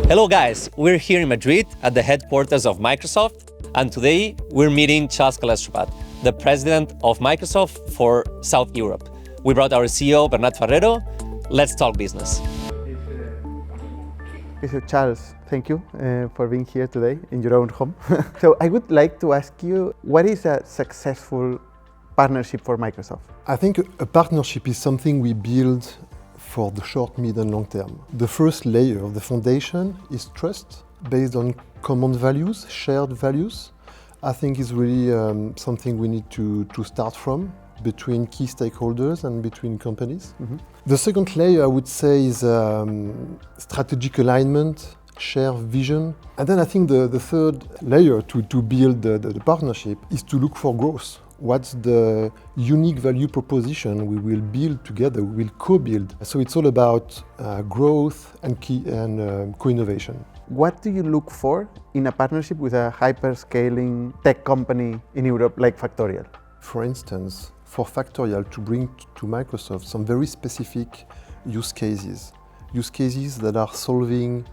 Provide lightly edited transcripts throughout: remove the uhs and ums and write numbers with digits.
Hello guys, we're here in Madrid at the headquarters of Microsoft, and today we're meeting Charles Calstrobat, the president of Microsoft for South Europe. We brought our CEO, Bernat Farrero. Let's talk business. So Charles, thank you for being here today in your own home. So I would like to ask you, what is a successful partnership for Microsoft? I think a partnership is something we build for the short, mid and long term. The first layer of the foundation is trust based on common values, shared values. I think is really something we need to start from between key stakeholders and between companies. Mm-hmm. The second layer I would say is strategic alignment, shared vision. And then I think the third layer to build the partnership is to look for growth. What's the unique value proposition we will build together, we will co-build. So it's all about growth and co-innovation. What do you look for in a partnership with a hyper-scaling tech company in Europe like Factorial? For instance, for Factorial to bring to Microsoft some very specific use cases that are solving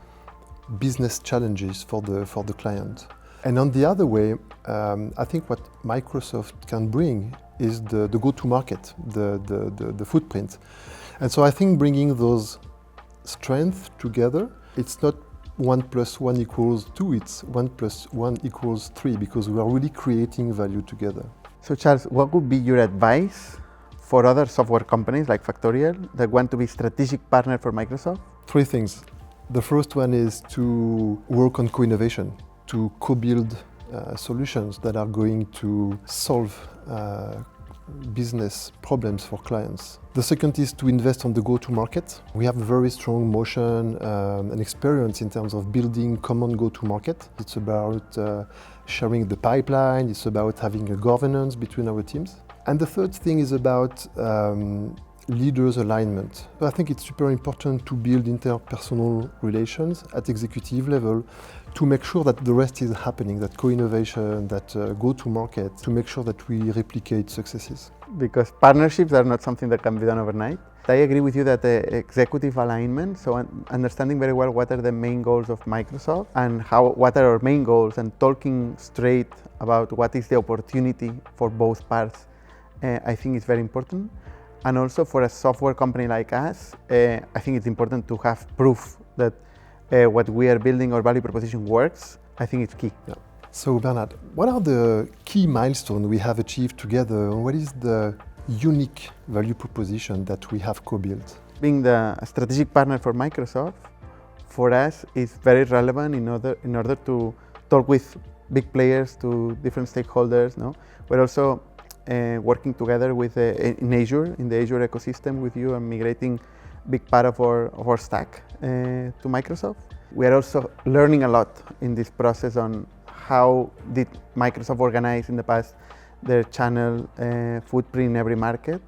business challenges for the client. And on the other way, I think what Microsoft can bring is the go-to-market, the footprint. And so I think bringing those strengths together, it's not 1 + 1 = 2, it's 1 + 1 = 3, because we are really creating value together. So Charles, what would be your advice for other software companies like Factorial that want to be strategic partner for Microsoft? 3 things. The first one is to work on co-innovation, to co-build solutions that are going to solve business problems for clients. The second is to invest on the go-to-market. We have a very strong motion and experience in terms of building common go-to-market. It's about sharing the pipeline, it's about having a governance between our teams. And the third thing is about leaders' alignment. I think it's super important to build interpersonal relations at executive level to make sure that the rest is happening, that co-innovation, that go-to-market, to make sure that we replicate successes. Because partnerships are not something that can be done overnight. I agree with you that the executive alignment, so understanding very well what are the main goals of Microsoft and what are our main goals, and talking straight about what is the opportunity for both parts, I think is very important. And also for a software company like us, I think it's important to have proof that what we are building, our value proposition works. I think it's key. Yeah. So Bernat, what are the key milestones we have achieved together? What is the unique value proposition that we have co-built? Being the strategic partner for Microsoft, for us is very relevant in order to talk with big players, to different stakeholders. No? We're also working together with in Azure, in the Azure ecosystem with you, and migrating big part of our stack to Microsoft. We are also learning a lot in this process on how did Microsoft organize in the past their channel footprint in every market.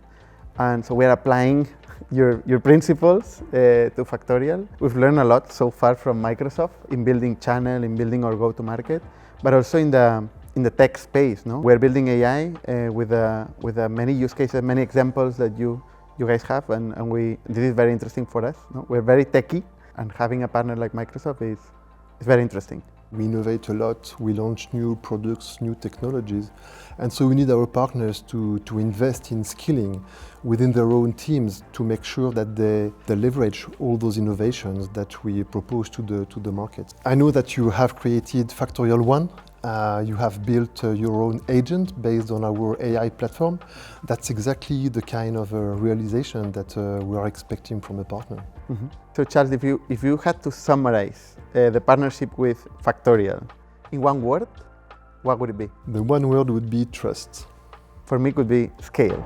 And so we are applying your principles to Factorial. We've learned a lot so far from Microsoft in building channel, in building our go-to-market, but also in the tech space. No? We're building AI with many use cases, many examples that you guys have, and this is very interesting for us. No? We're very techy, and having a partner like Microsoft is very interesting. We innovate a lot, we launch new products, new technologies, and so we need our partners to invest in skilling within their own teams to make sure that they leverage all those innovations that we propose to the market. I know that you have created Factorial One. You have built your own agent based on our AI platform. That's exactly the kind of realization that we are expecting from a partner. Mm-hmm. So Charles, if you had to summarize the partnership with Factorial in one word, what would it be? The one word would be trust. For me, it would be scale.